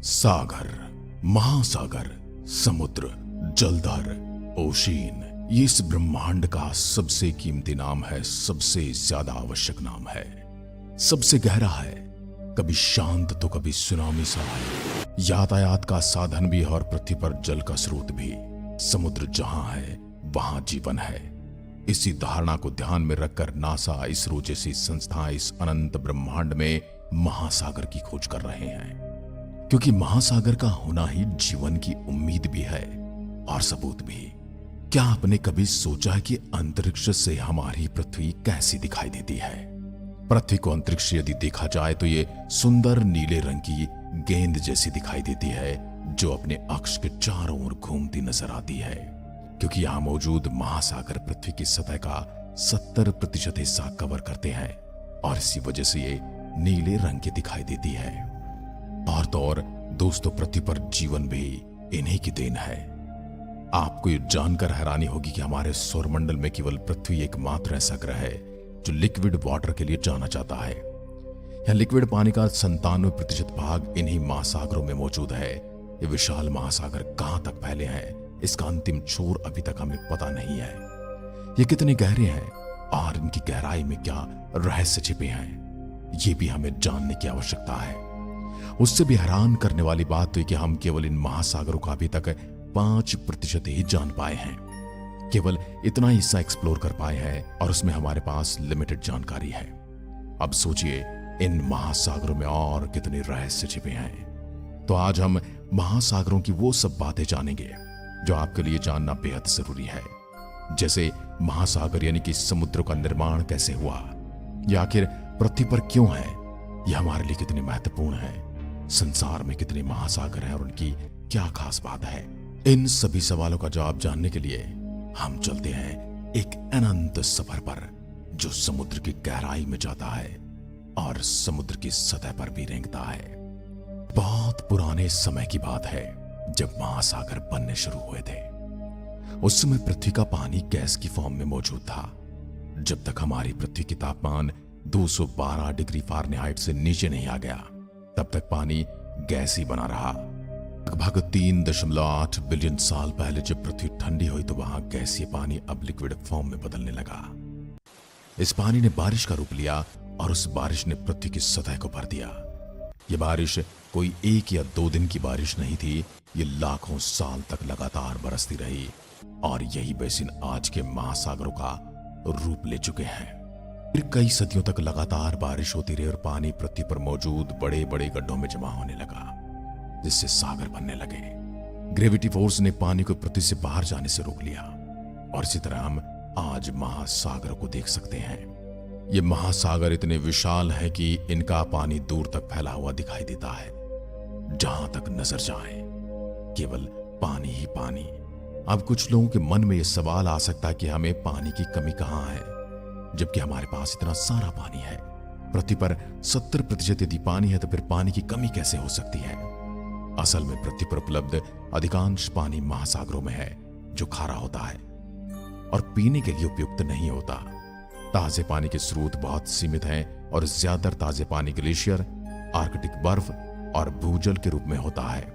सागर, महासागर, समुद्र, जलधर, ओशियन, ये इस ब्रह्मांड का सबसे कीमती नाम है, सबसे ज्यादा आवश्यक नाम है, सबसे गहरा है, कभी शांत तो कभी सुनामी सा है, यातायात का साधन भी और पृथ्वी पर जल का स्रोत भी। समुद्र जहां है वहां जीवन है। इसी धारणा को ध्यान में रखकर नासा, इसरो जैसी संस्थाएं इस अनंत ब्रह्मांड में महासागर की खोज कर रहे हैं, क्योंकि महासागर का होना ही जीवन की उम्मीद भी है और सबूत भी। क्या आपने कभी सोचा कि अंतरिक्ष से हमारी पृथ्वी कैसी दिखाई देती है? पृथ्वी को अंतरिक्ष यदि देखा जाए तो ये सुंदर नीले रंग की गेंद जैसी दिखाई देती है, जो अपने अक्ष के चारों ओर घूमती नजर आती है, क्योंकि यहां मौजूद महासागर पृथ्वी की सतह का 70% हिस्सा कवर करते हैं और इसी वजह से ये नीले रंग की दिखाई देती है। और तो और दोस्तों, पृथ्वी पर जीवन भी इन्हीं की देन है। आपको ये जानकर हैरानी होगी कि हमारे सौरमंडल में केवल पृथ्वी एकमात्र ऐसा ग्रह है जो लिक्विड वाटर के लिए जाना जाता है। यह लिक्विड पानी का 97% भाग इन्हीं महासागरों में मौजूद है। ये विशाल महासागर कहां तक फैले हैं, इसका अंतिम छोर अभी तक हमें पता नहीं है। ये कितने गहरे हैं और इनकी गहराई में क्या रहस्य छिपे हैं, ये भी हमें जानने की आवश्यकता है। उससे भी हैरान करने वाली बात तो कि हम केवल इन महासागरों का अभी तक 5% ही जान पाए हैं। केवल इतना हिस्सा एक्सप्लोर कर पाए हैं और उसमें हमारे पास लिमिटेड जानकारी है। अब सोचिए इन महासागरों में और कितने रहस्य छिपे हैं। तो आज हम महासागरों की वो सब बातें जानेंगे जो आपके लिए जानना बेहद जरूरी है। जैसे महासागर यानी कि समुद्रों का निर्माण कैसे हुआ, या आखिर पृथ्वी पर क्यों है, यह हमारे लिए कितने महत्वपूर्ण है, संसार में कितने महासागर हैं और उनकी क्या खास बात है। इन सभी सवालों का जवाब जानने के लिए हम चलते हैं एक अनंत सफर पर, जो समुद्र की गहराई में जाता है और समुद्र की सतह पर भी रेंगता है। बहुत पुराने समय की बात है जब महासागर बनने शुरू हुए थे। उस समय पृथ्वी का पानी गैस की फॉर्म में मौजूद था। जब तक हमारी पृथ्वी की तापमान 212 डिग्री फ़ारेनहाइट से नीचे नहीं आ गया, तब तक पानी गैस ही बना रहा। लगभग 3.8 बिलियन साल पहले जब पृथ्वी ठंडी हुई तो वहां गैसीय पानी अब लिक्विड फॉर्म में बदलने लगा। इस पानी ने बारिश का रूप लिया और उस बारिश ने पृथ्वी की सतह को भर दिया। यह बारिश कोई 1 या 2 दिन की बारिश नहीं थी, ये लाखों साल तक लगातार बरसती रही और यही बेसिन आज के महासागरों का रूप ले चुके हैं। फिर कई सदियों तक लगातार बारिश होती रही और पानी पृथ्वी पर मौजूद बड़े बड़े गड्ढों में जमा होने लगा, जिससे सागर बनने लगे। ग्रेविटी फोर्स ने पानी को पृथ्वी से बाहर जाने से रोक लिया और इसी तरह हम आज महासागरों को देख सकते हैं। ये महासागर इतने विशाल हैं कि इनका पानी दूर तक फैला हुआ दिखाई देता है। जहां तक नजर जाए केवल पानी ही पानी। अब कुछ लोगों के मन में यह सवाल आ सकता है कि हमें पानी की कमी कहां है, जबकि हमारे पास इतना सारा पानी है। पृथ्वी पर 70% यदि पानी है तो फिर पानी की कमी कैसे हो सकती है? असल में पृथ्वी पर उपलब्ध अधिकांश पानी महासागरों में है, जो खारा होता है और पीने के लिए उपयुक्त नहीं होता। ताजे पानी के स्रोत बहुत सीमित हैं और ज्यादातर ताजे पानी ग्लेशियर, आर्कटिक बर्फ और भूजल के रूप में होता है।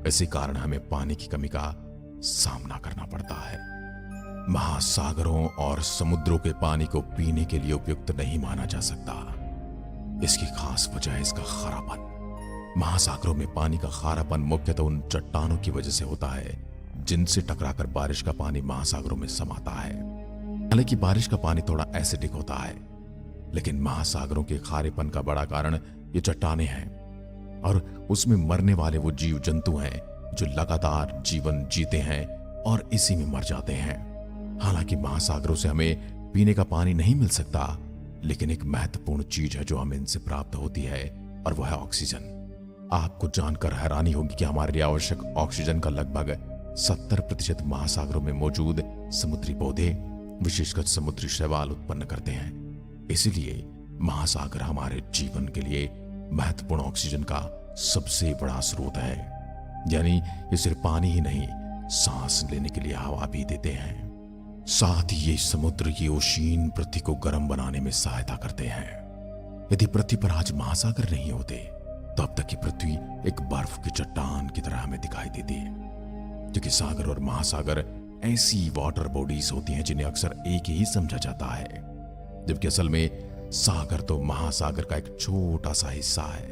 इसी कारण हमें पानी की कमी का सामना करना पड़ता है। महासागरों और समुद्रों के पानी को पीने के लिए उपयुक्त नहीं माना जा सकता। इसकी खास वजह है इसका खारापन। महासागरों में पानी का खारापन मुख्यतः उन चट्टानों की वजह से होता है जिनसे टकराकर बारिश का पानी महासागरों में समाता है। हालांकि बारिश का पानी थोड़ा एसिडिक होता है, लेकिन महासागरों के खारेपन का बड़ा कारण ये चट्टानें हैं और उसमें मरने वाले वो जीव जंतु हैं जो लगातार जीवन जीते हैं और इसी में मर जाते हैं। हालांकि महासागरों से हमें पीने का पानी नहीं मिल सकता, लेकिन एक महत्वपूर्ण चीज है जो हमें इनसे प्राप्त होती है और वह है ऑक्सीजन। आपको जानकर हैरानी होगी कि हमारे लिए आवश्यक ऑक्सीजन का लगभग 70% महासागरों में मौजूद समुद्री पौधे, विशेषकर समुद्री शैवाल उत्पन्न करते हैं। इसीलिए महासागर हमारे जीवन के लिए महत्वपूर्ण ऑक्सीजन का सबसे बड़ा स्रोत है। यानी ये सिर्फ पानी ही नहीं, सांस लेने के लिए हवा भी देते हैं। साथ ही ये समुद्र की ओशियन पृथ्वी को गर्म बनाने में सहायता करते हैं। यदि पृथ्वी पर आज महासागर नहीं होते तब तक की पृथ्वी एक बर्फ की चट्टान की तरह हमें दिखाई देती है, क्योंकि सागर और महासागर ऐसी वाटर बॉडीज होती हैं जिन्हें अक्सर एक ही समझा जाता है, जबकि असल में सागर तो महासागर का एक छोटा सा हिस्सा है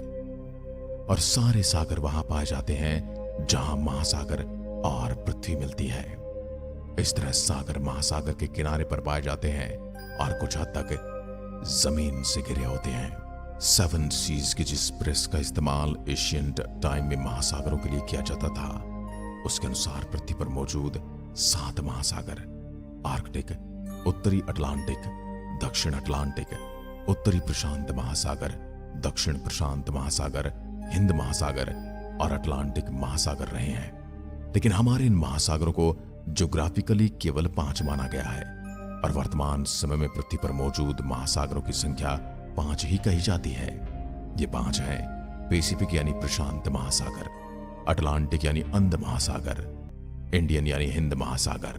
और सारे सागर वहां पाए जाते हैं जहां महासागर और पृथ्वी मिलती है। इस तरह सागर महासागर के किनारे पर पाए जाते हैं और कुछ हद तक जमीन से घिरे होते हैं। 7 सीज की जिस प्रेस का इस्तेमाल एशियंट टाइम में महासागरों के लिए किया जाता था, उसके अनुसार पृथ्वी पर मौजूद 7 महासागर आर्कटिक, उत्तरी अटलांटिक, दक्षिण अटलांटिक, उत्तरी प्रशांत महासागर, दक्षिण प्रशांत महासागर, हिंद महासागर और अटलांटिक महासागर रहे हैं। लेकिन हमारे इन महासागरों को ज्योग्राफिकली केवल 5 माना गया है और वर्तमान समय में पृथ्वी पर मौजूद महासागरों की संख्या 5 ही कही जाती है। ये 5 हैं: पैसिफिक यानी प्रशांत महासागर, अटलांटिक यानी अंध महासागर, इंडियन यानी हिंद महासागर,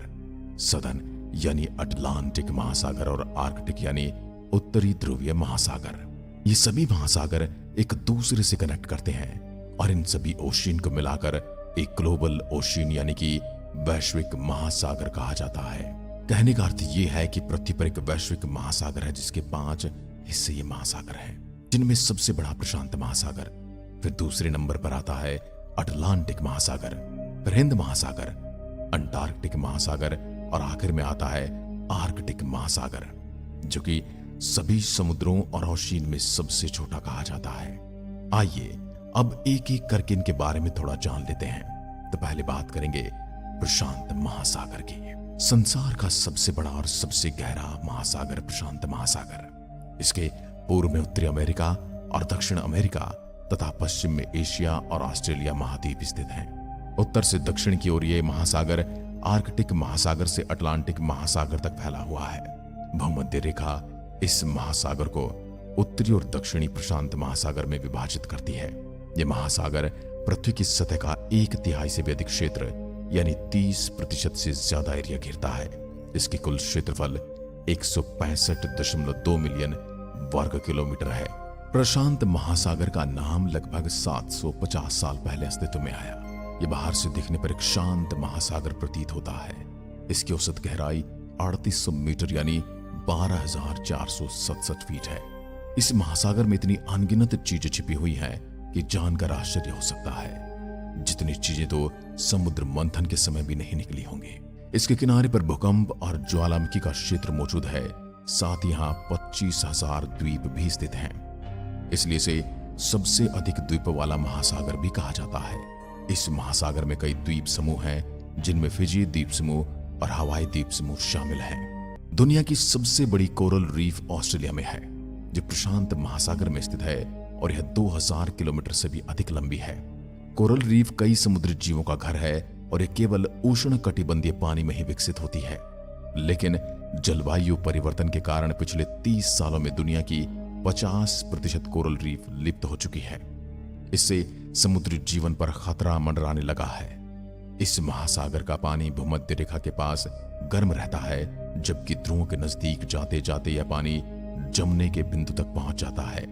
सदर्न यानी अटलांटिक महासागर और आर्कटिक यानी उत्तरी ध्रुवीय महासागर। ये सभी महासागर एक दूसरे से कनेक्ट करते हैं और इन सभी ओशियन को मिलाकर एक ग्लोबल ओशियन यानी कि वैश्विक महासागर कहा जाता है। कहने का अर्थ यह है कि पृथ्वी पर एक वैश्विक महासागर है जिसके 5 हिस्से ये महासागर हैं, जिनमें सबसे बड़ा प्रशांत महासागर, फिर दूसरे नंबर पर आता है अटलांटिक महासागर, फिर हिंद महासागर, अंटार्कटिक महासागर और आखिर में आता है आर्कटिक महासागर, जो कि सभी समुद्रों और ओशियन में सबसे छोटा कहा जाता है। आइए अब एक एक करके इनके बारे में थोड़ा जान लेते हैं। तो पहले बात करेंगे प्रशांत महासागर की। संसार का सबसे बड़ा और सबसे गहरा महासागर प्रशांत महासागर। इसके पूर्व में उत्तरी अमेरिका और दक्षिण अमेरिका तथा पश्चिम में एशिया और ऑस्ट्रेलिया महाद्वीप स्थित हैं। उत्तर से दक्षिण की ओर ये महासागर आर्कटिक महासागर से अटलांटिक महासागर तक फैला हुआ है। भूमध्य रेखा इस महासागर को उत्तरी और दक्षिणी प्रशांत महासागर में विभाजित करती है। यह महासागर पृथ्वी की सतह का 1/3 से भी अधिक क्षेत्र यानी 30% से ज्यादा एरिया घेरता है। इसकी कुल क्षेत्रफल 165.2 मिलियन वर्ग किलोमीटर है। प्रशांत महासागर का नाम लगभग 750 साल पहले अस्तित्व में आया। यह बाहर से दिखने पर एक शांत महासागर प्रतीत होता है। इसकी औसत गहराई 3800 मीटर यानी 12,467 फीट है। इस महासागर में इतनी अनगिनत चीजें छिपी हुई हैं कि जानकर आश्चर्य हो सकता है। जितनी चीजें तो समुद्र मंथन के समय भी नहीं निकली होंगी। इसके किनारे पर भूकंप और ज्वालामुखी का क्षेत्र मौजूद है। साथ ही यहाँ 25,000 द्वीप भी स्थित हैं। इसलिए इसे सबसे अधिक द्वीप वाला महासागर भी कहा जाता है। इस महासागर में कई द्वीप समूह हैं, जिनमें फिजी द्वीप समूह और हवाई द्वीप समूह शामिल हैं। दुनिया की सबसे बड़ी कोरल रीफ ऑस्ट्रेलिया में है, जो प्रशांत महासागर में स्थित है और यह 2000 किलोमीटर से भी अधिक लंबी है। कोरल रीफ कई समुद्री जीवों का घर है और यह केवल उष्ण कटिबंधीय पानी में ही विकसित होती है। लेकिन जलवायु परिवर्तन के कारण पिछले 30 सालों में दुनिया की 50% कोरल रीफ लिप्त हो चुकी है। इससे समुद्री जीवन पर खतरा मंडराने लगा है। इस महासागर का पानी भूमध्य रेखा के पास गर्म रहता है, जबकि ध्रुवों के नजदीक जाते जाते यह पानी जमने के बिंदु तक पहुंच जाता है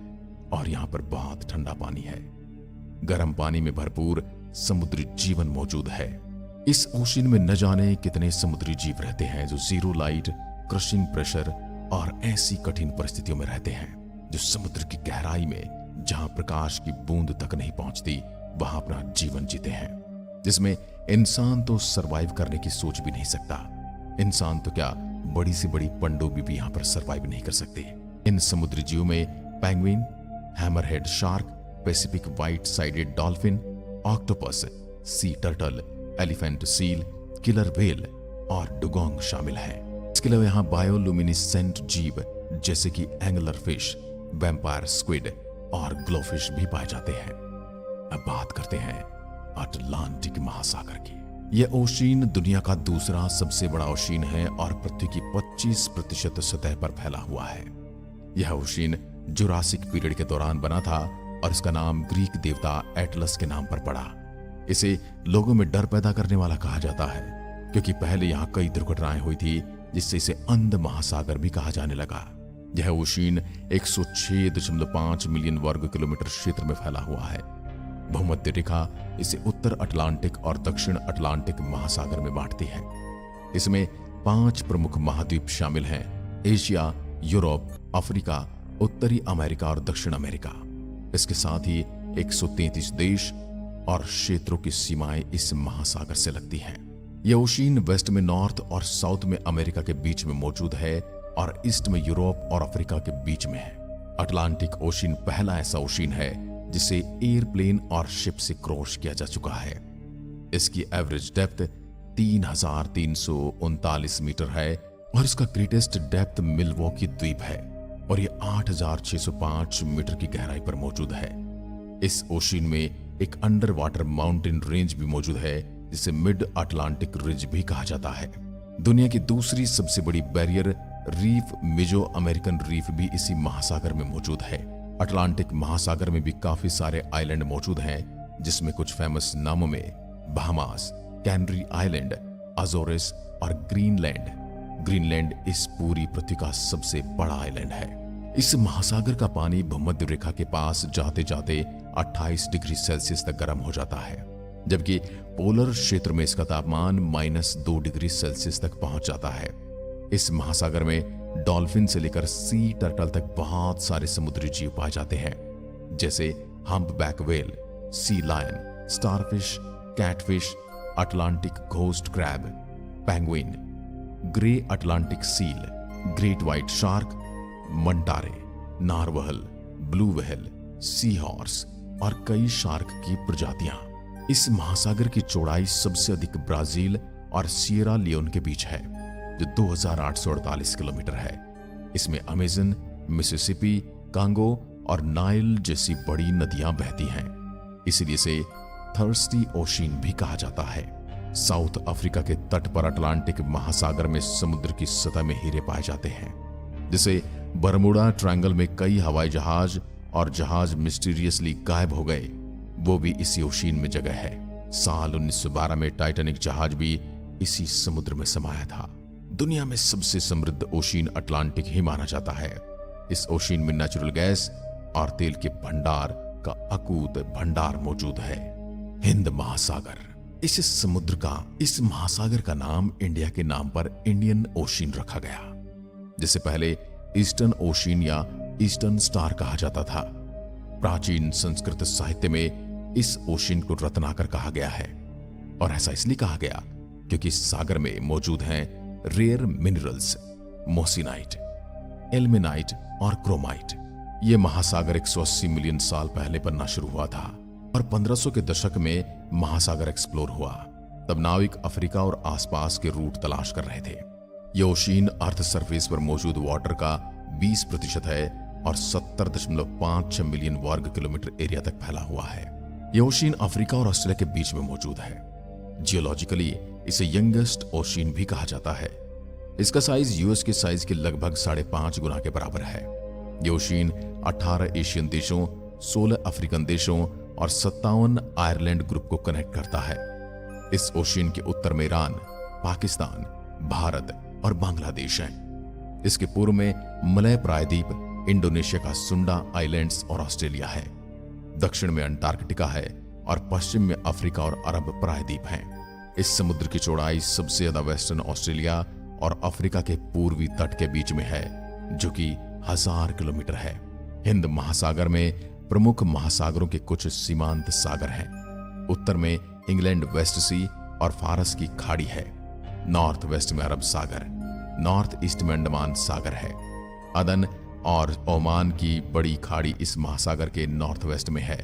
और यहाँ पर बहुत ठंडा पानी है। गर्म पानी में भरपूर समुद्री जीवन मौजूद है। इस ओशियन में न जाने कितने समुद्री जीव रहते हैं जो जीरो लाइट, क्रशिंग प्रेशर और ऐसी कठिन परिस्थितियों में रहते हैं, जो समुद्र की गहराई में जहां प्रकाश की बूंद तक नहीं पहुंचती वहां अपना जीवन जीते हैं, जिसमें इंसान तो सरवाइव करने की सोच भी नहीं सकता। इंसान तो क्या, बड़ी से बड़ी पनडुब्बी भी यहां पर सरवाइव नहीं कर सकते। इन समुद्री जीवों में penguin, hammerhead shark, Pacific white sided dolphin, octopus, sea turtle, elephant seal, killer whale और डुगोंग शामिल हैं। इसके अलावा यहाँ बायोलुमिनिसेंट जीव जैसे कि एंगलर फिश, वैम्पायर स्क्विड और ग्लोफिश भी पाए जाते हैं। अब बात करते हैं अटलांटिक महासागर की। यह ओशियन दुनिया का दूसरा सबसे बड़ा ओशियन है और पृथ्वी की 25% सतह पर फैला हुआ है। यह ओशियन जुरासिक पीरियड के दौरान बना था और इसका नाम ग्रीक देवता एटलस के नाम पर पड़ा। इसे लोगों में डर पैदा करने वाला कहा जाता है, क्योंकि पहले यहाँ कई दुर्घटनाएं हुई थी, जिससे इसे अंध महासागर भी कहा जाने लगा। यह ओशियन 106.5 मिलियन वर्ग किलोमीटर क्षेत्र में फैला हुआ है। भूमध्य रेखा इसे उत्तर अटलांटिक और दक्षिण अटलांटिक महासागर में बांटती है। इसमें 5 प्रमुख महाद्वीप शामिल हैं: एशिया, यूरोप, अफ्रीका, उत्तरी अमेरिका और दक्षिण अमेरिका। इसके साथ ही 133 देश और क्षेत्रों की सीमाएं इस महासागर से लगती हैं। यह ओशियन वेस्ट में नॉर्थ और साउथ में अमेरिका के बीच में मौजूद है और ईस्ट में यूरोप और अफ्रीका के बीच में है। अटलांटिक ओशियन पहला ऐसा ओशियन है जिसे एयरप्लेन और शिप से क्रॉस किया जा चुका है। इसकी एवरेज डेप्थ 3,339 मीटर है और इसका ग्रेटेस्ट डेप्थ मिल्वॉकी द्वीप है और यह 8,605 मीटर की गहराई पर मौजूद है। इस ओशियन में एक अंडर वाटर माउंटेन रेंज भी मौजूद है जिसे मिड अटलांटिक रिज भी कहा जाता है। दुनिया की दूसरी सबसे बड़ी बैरियर रीफ मेजो अमेरिकन रीफ भी इसी महासागर में मौजूद है। अटलांटिक महासागर में भी काफी सारे आइलैंड मौजूद हैं, जिसमें कुछ फेमस नामों में बहामास, कैनरी आइलैंड, अजोरिस और ग्रीनलैंड। ग्रीनलैंड इस पूरी पृथ्वी का सबसे बड़ा आइलैंड है। इस महासागर का पानी भूमध्य रेखा के पास जाते जाते 28 डिग्री सेल्सियस तक गर्म हो जाता है, जबकि पोलर क्षेत्र में इसका तापमान -2 डिग्री सेल्सियस तक पहुंच जाता है। इस महासागर में डॉल्फिन से लेकर सी टर्टल तक बहुत सारे समुद्री जीव पाए जाते हैं, जैसे humpback whale, sea lion, starfish, catfish, Atlantic ghost crab, penguin, grey Atlantic seal, great white shark, manta ray, narwhal, blue whale, sea horse और कई शार्क की प्रजातियां। इस महासागर की चौड़ाई सबसे अधिक ब्राजील और सिएरा लियोन के बीच है, जो 2,848 किलोमीटर है। इसमें अमेजन, मिसिसिपी, कांगो और नाइल जैसी बड़ी नदियां बहती हैं, इसलिए इसे थर्स्टी ओशियन भी कहा जाता है। साउथ अफ्रीका के तट पर अटलांटिक महासागर में समुद्र की सतह में हीरे पाए जाते हैं, जिसे बरमुडा ट्रायंगल में कई हवाई जहाज और जहाज मिस्टीरियसली गायब हो गए, वो भी इसी ओशियन में जगह है। साल 1912 में टाइटैनिक जहाज भी इसी समुद्र में समाया था। दुनिया में सबसे समृद्ध ओशियन अटलांटिक ही माना जाता है। इस ओशियन में नेचुरल गैस और तेल के भंडार का अकूत भंडार मौजूद है। हिंद महासागर, इस महासागर का नाम इंडिया के नाम पर इंडियन ओशियन रखा गया, जिसे पहले ईस्टर्न ओशियन या ईस्टर्न स्टार कहा जाता था। प्राचीन संस्कृत साहित्य में इस ओशियन को रत्नाकर कहा गया है, और ऐसा इसलिए कहा गया क्योंकि इस सागर में मौजूद हैं रेयर मिनरल्स मोसिनाइट, एल्मेनाइट और क्रोमाइट। यह महासागर 180 मिलियन साल पहले बनना शुरू हुआ था और 1500 के दशक में महासागर एक्सप्लोर हुआ। तब नाविक अफ्रीका और आसपास के रूट तलाश कर रहे थे। यह ओशियन अर्थ सरफेस पर मौजूद वाटर का 20% है और 70.56 मिलियन वर्ग किलोमीटर एरिया तक फैला हुआ है। यह ओशियन अफ्रीका और ऑस्ट्रेलिया के बीच में मौजूद है। जियोलॉजिकली इसे यंगेस्ट ओशियन भी कहा जाता है। इसका साइज यूएस के साइज के लगभग 5.5 गुना के बराबर है। यह ओशियन 18 एशियन देशों, 16 अफ्रीकन देशों और 57 आयरलैंड ग्रुप को कनेक्ट करता है। इस ओशियन के उत्तर में ईरान, पाकिस्तान, भारत और बांग्लादेश है। इसके पूर्व में मलय प्रायद्वीप, इंडोनेशिया का सुंडा आइलैंड्स और ऑस्ट्रेलिया है। दक्षिण में अंटार्कटिका है और पश्चिम में अफ्रीका और अरब प्रायद्वीप हैं। इस समुद्र की चौड़ाई सबसे ज्यादा वेस्टर्न ऑस्ट्रेलिया और अफ्रीका के पूर्वी तट के बीच में है, जो कि 1000 किलोमीटर है। हिंद महासागर में प्रमुख महासागरों के कुछ सीमांत सागर हैं। उत्तर में इंग्लैंड वेस्ट सी और फारस की खाड़ी है। नॉर्थ वेस्ट में अरब सागर, नॉर्थ ईस्ट में अंडमान सागर है। अदन और ओमान की बड़ी खाड़ी इस महासागर के नॉर्थ वेस्ट में है,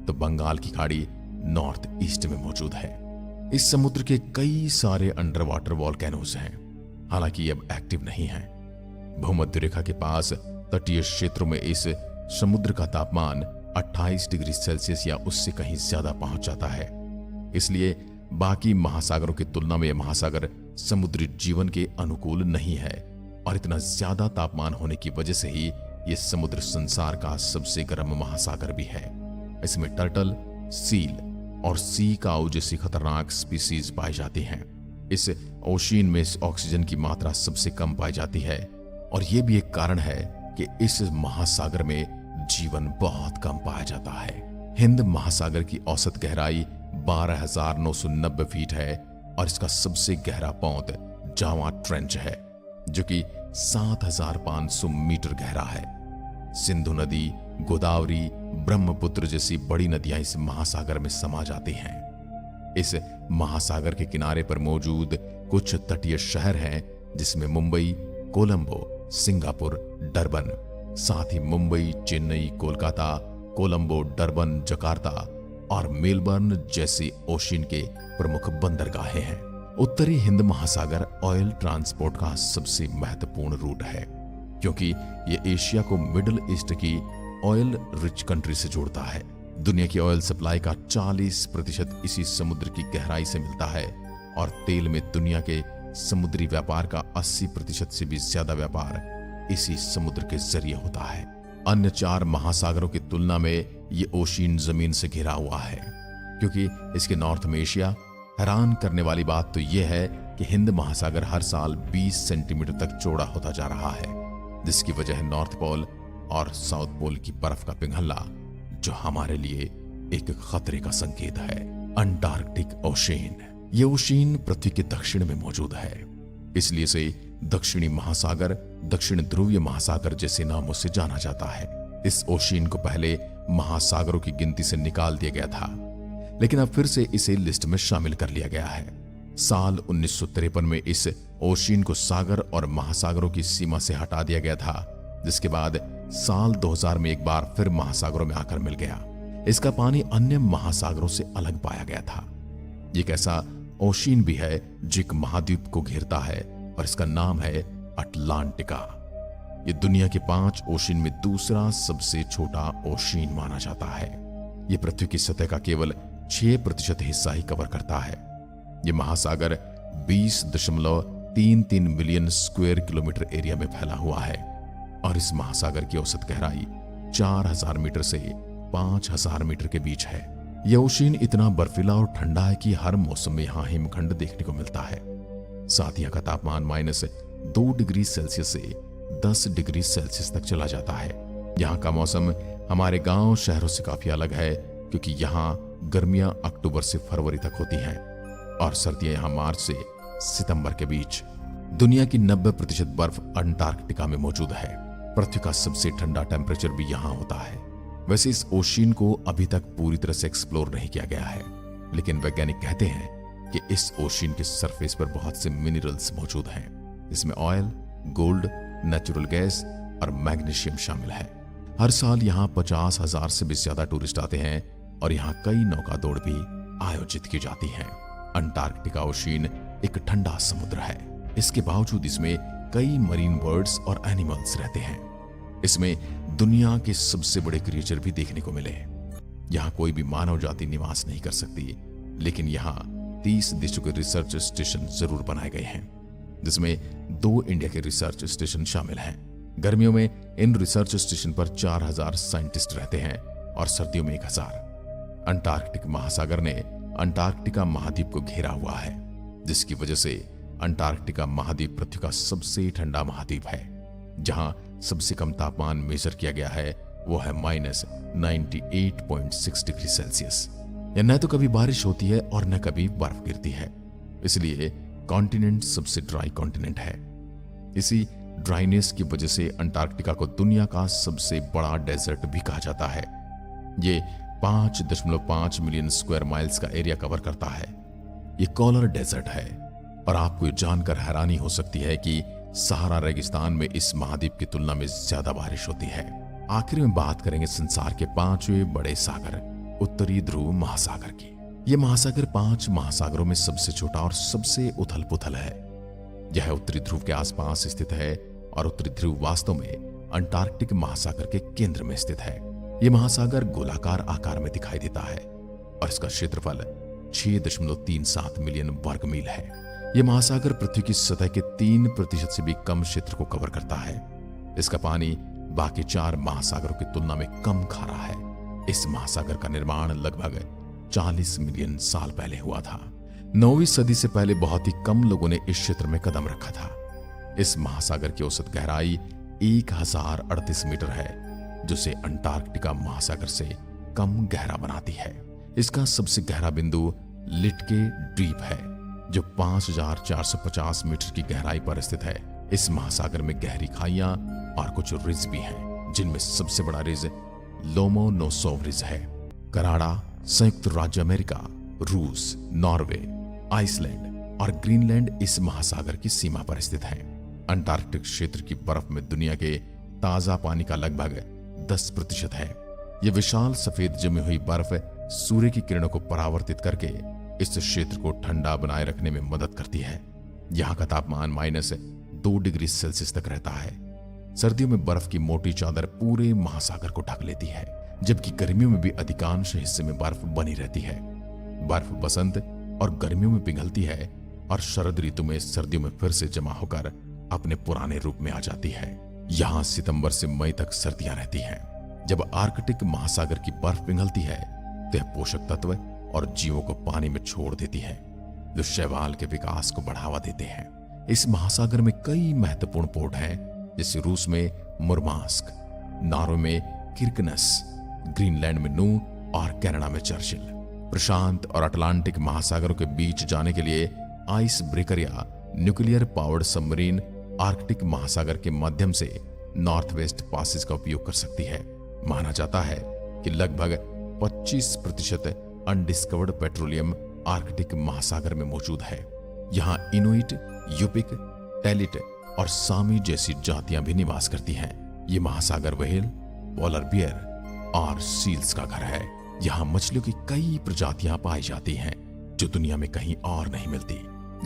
तो बंगाल की खाड़ी नॉर्थ ईस्ट में मौजूद है। इस समुद्र के कई सारे अंडर वाटर वॉल्केनोज हैं, हालांकि अब एक्टिव नहीं हैं। भूमध्य रेखा के पास तटीय क्षेत्रों में इस समुद्र का तापमान 28 डिग्री सेल्सियस या उससे कहीं ज्यादा पहुंच जाता है। इसलिए बाकी महासागरों की तुलना में यह महासागर समुद्री जीवन के अनुकूल नहीं है, और इतना ज्यादा तापमान होने की वजह से ही यह समुद्र संसार का सबसे गर्म महासागर भी है। इसमें टर्टल, सील और सी काऊ जैसी खतरनाक स्पीसीज पाई जाती हैं। इस ओशियन में ऑक्सीजन की मात्रा सबसे कम पाई जाती है, और यह भी एक कारण है कि इस महासागर में जीवन बहुत कम पाया जाता है। हिंद महासागर की औसत गहराई 12,990 फीट है और इसका सबसे गहरा पौंध जावा ट्रेंच है जो कि 7,500 मीटर गहरा है। सिंधु नदी, गोदावरी, ब्रह्मपुत्र जैसी बड़ी नदियां इस महासागर में समा जाती हैं। इस महासागर के किनारे पर मौजूद कुछ तटीय शहर हैं जिसमें मुंबई, कोलंबो, सिंगापुर, डरबन, साथ ही मुंबई, चेन्नई, कोलकाता, कोलंबो, डरबन, जकार्ता और मेलबर्न जैसी ओशियन के प्रमुख बंदरगाहें हैं। उत्तरी हिंद महासागर ऑयल ट्रांसपोर्ट का सबसे महत्वपूर्ण रूट है क्योंकि यह एशिया को मिडिल ईस्ट की ऑयल रिच कंट्री से जोड़ता है। दुनिया की ऑयल सप्लाई का 40% इसी समुद्र की गहराई से मिलता है और तेल में दुनिया के समुद्री व्यापार का 80% से भी ज्यादा व्यापार इसी समुद्र के जरिए होता है। अन्य 4 महासागरों की तुलना में ये ओशियन जमीन से घिरा हुआ है क्योंकि इसके नॉर्थ में एशिया। हैरान करने वाली बात तो यह है कि हिंद महासागर हर साल 20 सेंटीमीटर तक चौड़ा होता जा रहा है, जिसकी वजह है नॉर्थ पोल और साउथ पोल की बर्फ का पिघलना, जो हमारे लिए एक खतरे का संकेत है। Antarctic ocean. ये ओशियन पृथ्वी के दक्षिण में मौजूद है, इसलिए से दक्षिणी महासागर, दक्षिण ध्रुवीय महासागर जैसे नामों से जाना जाता है। इस ओशियन को पहले महासागरों की गिनती से निकाल दिया गया था, लेकिन अब फिर से इसे लिस्ट में शामिल कर लिया गया है। साल 1953 में इस ओशियन को सागर और महासागरों की सीमा से हटा दिया गया था, जिसके बाद साल 2000 में एक बार फिर महासागरों में आकर मिल गया। इसका पानी अन्य महासागरों से अलग पाया गया था। एक ऐसा ओशियन भी है जो एक महाद्वीप को घेरता है और इसका नाम है अटलांटिका। ये दुनिया के 5 ओशियन में दूसरा सबसे छोटा ओशियन माना जाता है। ये पृथ्वी की सतह का केवल 6% हिस्सा ही कवर करता है। ये महासागर 20.33 मिलियन स्क्वायर किलोमीटर एरिया में फैला हुआ है और इस महासागर की औसत गहराई 4000 मीटर से 5000 मीटर के बीच है। यह ओशियन इतना बर्फीला और ठंडा है कि हर मौसम में यहाँ हिमखंड देखने को मिलता है। साथ ही यहाँ का तापमान -2 डिग्री सेल्सियस से 10 डिग्री सेल्सियस तक चला जाता है। यहाँ का मौसम हमारे गांव शहरों से काफी अलग है क्योंकि यहाँ गर्मियां अक्टूबर से फरवरी तक होती हैं और सर्दियां यहाँ मार्च से सितंबर के बीच। दुनिया की 90% बर्फ अंटार्कटिका में मौजूद है। पृथ्वी का सबसे ठंडा टेम्परेचर भी यहाँ होता है। वैसे इस ओशियन को अभी तक पूरी तरह से एक्सप्लोर नहीं किया गया है, लेकिन वैज्ञानिक कहते हैं कि इस ओशियन के सरफेस पर बहुत से मिनरल्स मौजूद हैं। इसमें ऑयल, गोल्ड, नेचुरल गैस और मैग्नीशियम शामिल है। हर साल यहाँ 50,000 से भी ज्यादा टूरिस्ट आते हैं और यहाँ कई नौका दौड़ भी आयोजित की जाती हैं। अंटार्कटिका ओशियन एक ठंडा समुद्र है। इसके बावजूद इसमें कई मरीन बर्ड्स और एनिमल्स रहते हैं। इसमें दुनिया के सबसे बड़े क्रिएचर भी देखने को मिले। यहाँ कोई भी मानव जाति निवास नहीं कर सकती, लेकिन यहाँ 30 देशों के रिसर्च स्टेशन जरूर बनाए गए हैं, जिसमें 2 इंडिया के रिसर्च स्टेशन शामिल हैं। गर्मियों में इन रिसर्च स्टेशन पर 4000 साइंटिस्ट रहते हैं और सर्दियों में 1000। अंटार्कटिक महासागर ने अंटार्कटिका महाद्वीप को घेरा हुआ है, जिसकी वजह से अंटार्कटिका महाद्वीप पृथ्वी का सबसे ठंडा महाद्वीप है। जहां सबसे कम तापमान मेजर किया गया है वो है -98.6 डिग्री सेल्सियस। न तो कभी बारिश होती है और न कभी बर्फ गिरती है, इसलिए कॉन्टिनेंट सबसे ड्राई कॉन्टिनेंट है। इसी ड्राइनेस की वजह से अंटार्कटिका को दुनिया का सबसे बड़ा डेजर्ट भी कहा जाता है। ये 5.5 मिलियन स्क्वायर माइल्स का एरिया कवर करता है। ये कॉलर डेजर्ट है और आपको जानकर हैरानी हो सकती है कि सहारा रेगिस्तान में इस महाद्वीप की तुलना में ज्यादा बारिश होती है। आखिर में बात करेंगे संसार के 5वें बड़े सागर, उत्तरी ध्रुव महासागर की। यह महासागर 5 महासागरों में सबसे छोटा और सबसे उथल पुथल है। यह उत्तरी ध्रुव के आसपास स्थित है और उत्तरी ध्रुव वास्तव में अंटार्कटिक महासागर के केंद्र में स्थित है। यह महासागर गोलाकार आकार में दिखाई देता है और इसका क्षेत्रफल 6.37 मिलियन वर्ग मील है। यह महासागर पृथ्वी की सतह के 3% से भी कम क्षेत्र को कवर करता है। इसका पानी बाकी 4 महासागरों की तुलना में कम खारा है। इस महासागर का निर्माण लगभग 40 मिलियन साल पहले हुआ था। 9वीं सदी से पहले बहुत ही कम लोगों ने इस क्षेत्र में कदम रखा था। इस महासागर की औसत गहराई 1038 मीटर है, जो इसे अंटार्कटिका महासागर से कम गहरा बनाती है। इसका सबसे गहरा बिंदु लिटके द्वीप है, जो 5450 मीटर की गहराई पर स्थित है। इस महासागर में गहरी खाइयां और कुछ रिज भी हैं, जिनमें सबसे बड़ा रिज लोमोनोसोव रिज है। कनाडा, संयुक्त राज्य अमेरिका, रूस, नॉर्वे, आइसलैंड और ग्रीनलैंड इस महासागर की सीमा पर स्थित हैं। अंटार्कटिक क्षेत्र की बर्फ में दुनिया के ताजा पानी का लगभग 10% है। यह विशाल सफेद जमी हुई बर्फ सूर्य की किरणों को परावर्तित करके इस क्षेत्र को ठंडा बनाए रखने में मदद करती है। यहाँ का तापमान -2 डिग्री सेल्सियस तक रहता है। सर्दियों में बर्फ की मोटी चादर पूरे महासागर को ढक लेती है, जबकि गर्मियों में भी अधिकांश हिस्से में बर्फ बनी रहती है। बर्फ बसंत और गर्मियों में पिघलती है और शरद ऋतु में सर्दियों में फिर से जमा होकर अपने पुराने रूप में आ जाती है। यहाँ सितंबर से मई तक सर्दियां रहती हैं। जब आर्कटिक महासागर की बर्फ पिघलती है तो यह पोषक तत्व और जीवों को पानी में छोड़ देती है, जो शैवाल के विकास को बढ़ावा देते हैं। इस महासागर में कई महत्वपूर्ण पोर्ट हैं, जैसे रूस में मुरमास्क, नॉर्वे में किर्कनस, ग्रीनलैंड में नू और कनाडा में चर्चिल। प्रशांत और अटलांटिक महासागरों के बीच जाने के लिए आइस ब्रेकर या न्यूक्लियर पावर्ड सबमरीन आर्कटिक महासागर के माध्यम से नॉर्थ वेस्ट पासेज का उपयोग कर सकती है। माना जाता है कि लगभग 25% अनडिस्कवर्ड पेट्रोलियम आर्कटिक महासागर में मौजूद है। यहाँ इनुइट, यूपिक, टेलिट और सामी जैसी जातियां भी निवास करती हैं। ये महासागर व्हेल, पोलर बियर और सील्स का घर है। यहाँ मछलियों की कई प्रजातियां पाई जाती हैं, जो दुनिया में कहीं और नहीं मिलती।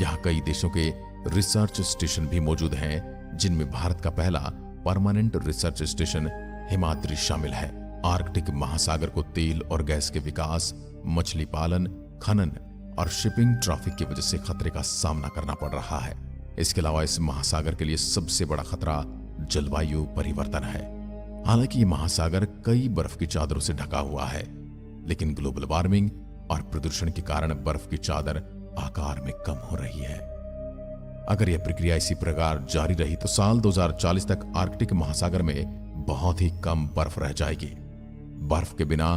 यहाँ कई देशों के रिसर्च स्टेशन भी मौजूद हैं, जिनमें भारत का पहला परमानेंट रिसर्च स्टेशन हिमाद्री शामिल है। आर्कटिक महासागर को तेल और गैस के विकास, मछली पालन, खनन और शिपिंग ट्रैफिक की वजह से खतरे का सामना करना पड़ रहा है। इसके अलावा इस महासागर के लिए सबसे बड़ा खतरा जलवायु परिवर्तन है। हालांकि ये महासागर कई बर्फ की चादरों से ढका हुआ है, लेकिन ग्लोबल वार्मिंग और प्रदूषण के कारण बर्फ की चादर आकार में कम हो रही है। अगर यह प्रक्रिया इसी प्रकार जारी रही तो साल 2040 तक आर्कटिक महासागर में बहुत ही कम बर्फ रह जाएगी। बर्फ के बिना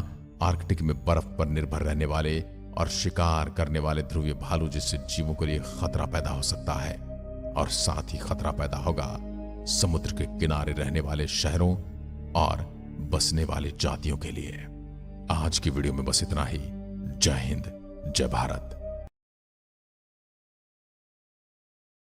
आर्कटिक में बर्फ पर निर्भर रहने वाले और शिकार करने वाले ध्रुवीय भालू जैसे जीवों के लिए खतरा पैदा हो सकता है, और साथ ही खतरा पैदा होगा समुद्र के किनारे रहने वाले शहरों और बसने वाले जातियों के लिए। आज की वीडियो में बस इतना ही। जय हिंद, जय भारत।